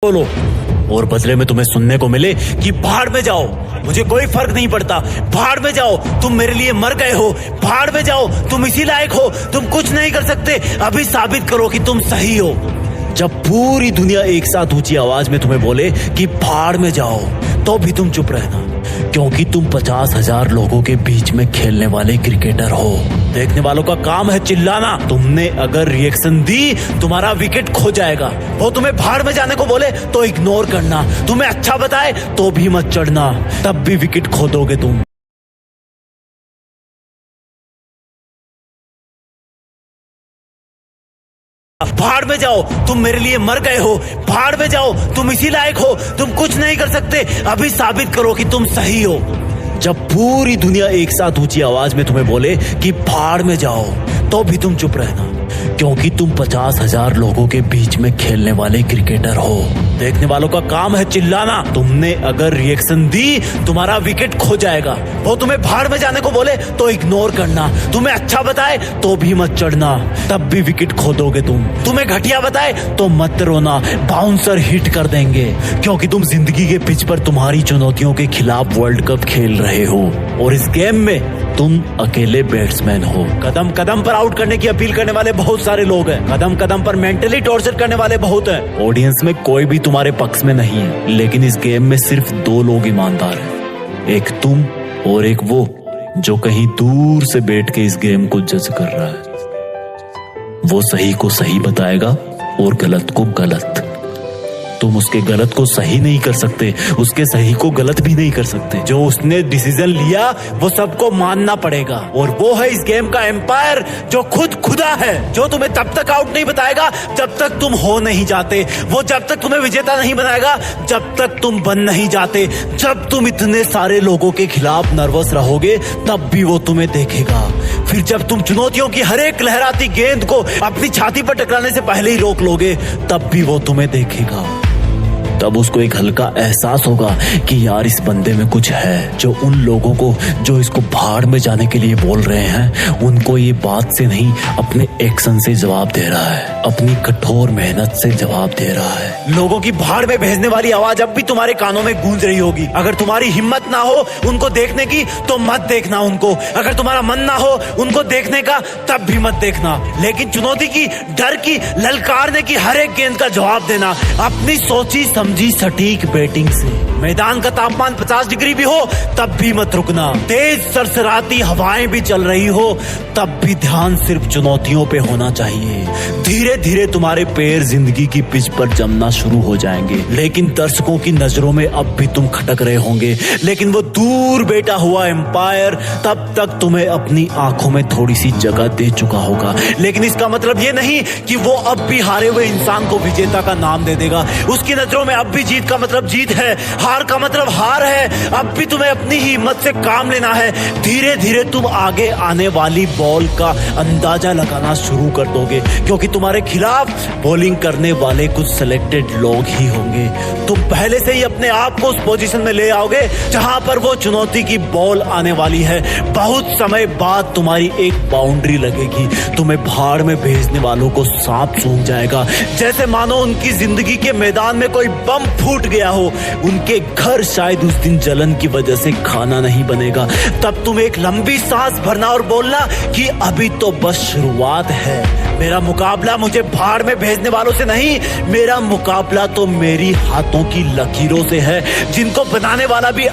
बोलो और बदले में तुम्हें सुनने को मिले कि भाड़ में जाओ, मुझे कोई फर्क नहीं पड़ता, भाड़ में जाओ, तुम मेरे लिए मर गए हो, भाड़ में जाओ, तुम इसी लायक हो, तुम कुछ नहीं कर सकते, अभी साबित करो कि तुम सही हो। जब पूरी दुनिया एक साथ ऊंची आवाज में तुम्हें बोले कि भाड़ में जाओ, तो भी तुम चुप रहना, क्योंकि तुम 50,000 लोगों के बीच में खेलने वाले क्रिकेटर हो। देखने वालों का काम है चिल्लाना, तुमने अगर रिएक्शन दी तुम्हारा विकेट खो जाएगा। वो तुम्हें भाड़ में जाने को बोले तो इग्नोर करना, तुम्हें अच्छा बताए तो भी मत चढ़ना, तब भी विकेट खो दोगे तुम। भाड़ में जाओ, तुम मेरे लिए मर गए हो, भाड़ में जाओ, तुम इसी लायक हो, तुम कुछ नहीं कर सकते, अभी साबित करो कि तुम सही हो। जब पूरी दुनिया एक साथ ऊंची आवाज में तुम्हें बोले कि भाड़ में जाओ, तो भी तुम चुप रहना, क्योंकि तुम 50,000 लोगों के बीच में खेलने वाले क्रिकेटर हो। देखने वालों का काम है चिल्लाना, तुमने अगर रिएक्शन दी तुम्हारा विकेट खो जाएगा। वो तुम्हें भाड़ में जाने को बोले तो इग्नोर करना, तुम्हें अच्छा बताए तो भी मत चढ़ना, तब भी विकेट खो दोगे तुम। तुम्हें घटिया बताए तो मत रोना, बाउंसर हिट कर देंगे, क्योंकि तुम जिंदगी के पिच पर तुम्हारी चुनौतियों के खिलाफ वर्ल्ड कप खेल रहे हो और इस गेम में तुम अकेले बैट्समैन हो। कदम कदम पर आउट करने की अपील करने वाले बहुत सारे लोग हैं, कदम कदम पर मेंटली टॉर्चर करने वाले बहुत हैं। ऑडियंस में कोई भी तुम्हारे पक्ष में नहीं है, लेकिन इस गेम में सिर्फ 2 लोग ईमानदार हैं, एक तुम और एक वो जो कहीं दूर से बैठ के इस गेम को जज कर रहा है। वो सही को सही बताएगा और गलत को गलत। तुम उसके गलत को सही नहीं कर सकते, उसके सही को गलत भी नहीं कर सकते। जो उसने डिसीजन लिया वो सबको मानना पड़ेगा, और वो है इस गेम का एम्पायर जो खुद खुदा है, जो तुम्हें तब तक आउट नहीं बताएगा जब तक तुम हो नहीं जाते, वो जब तक तुम्हें विजेता नहीं बनाएगा जब तक तुम बन नहीं जाते। जब तुम इतने सारे लोगों के खिलाफ नर्वस रहोगे तब भी वो तुम्हें देखेगा। फिर जब तुम चुनौतियों की हर एक लहराती गेंद को अपनी छाती पर टकराने से पहले ही रोक लोगे तब भी वो तुम्हें देखेगा। तब उसको एक हल्का एहसास होगा कि यार इस बंदे में कुछ है। जो उन लोगों को जो इसको भाड़ में जाने के लिए बोल रहे हैं, उनको ये बात से नहीं अपने एक्शन से जवाब दे रहा है, अपनी कठोर मेहनत से जवाब दे रहा है। लोगों की भाड़ में भेजने वाली आवाज अब भी तुम्हारे कानों में गूंज रही होगी। अगर तुम्हारी हिम्मत ना हो उनको देखने की तो मत देखना उनको, अगर तुम्हारा मन ना हो उनको देखने का तब भी मत देखना, लेकिन चुनौती की, डर की, ललकारने की हर एक गेंद का जवाब देना अपनी सोची समझी सटीक बैटिंग से। मैदान का तापमान 50 डिग्री भी हो तब भी मत रुकना, तेज सरसराती हवाएं भी चल रही हो तब भी ध्यान सिर्फ चुनौतियों पे होना चाहिए। धीरे धीरे तुम्हारे पैर जिंदगी की पिच पर जमना शुरू हो जाएंगे, लेकिन दर्शकों की नजरों में अब भी तुम खटक रहे होंगे। लेकिन वो दूर बैठा हुआ एम्पायर तब तक तुम्हें अपनी आंखों में थोड़ी सी जगह दे चुका होगा, लेकिन इसका मतलब ये नहीं कि वो अब भी हारे हुए इंसान को विजेता का नाम दे देगा। उसकी नजरों में अब भी जीत का मतलब जीत है, हार का मतलब हार है। अब भी तुम्हें अपनी ही हिम्मत से काम लेना है। धीरे धीरे तुम आगे आने वाली बॉल का अंदाजा लगाना शुरू कर दोगे, क्योंकि तुम्हारे खिलाफ बॉलिंग करने वाले कुछ सिलेक्टेड लोग ही होंगे। तुम पहले से ही अपने आप को उस पोजीशन में ले आओगे जहां पर वो चुनौती की बॉल आने वाली है। बहुत समय बाद तुम्हारी एक बाउंड्री लगेगी, तुम्हें भाड़ में भेजने वालों को सांप सूंघ जाएगा, जैसे मानो उनकी जिंदगी के मैदान में कोई बम फूट गया हो। उनके घर शायद उस दिन जलन की वजह से खाना नहीं बनेगा। तब तुम एक लंबी सांस भरना और बोलना कि अभी तो बस शुरुआत है। मेरा मुकाबला मुझे भाड़ में भेजने वालों से नहीं, मेरा मुकाबला तो मेरी हाथों की लकीरों से है, जिनको बनाने वाला भी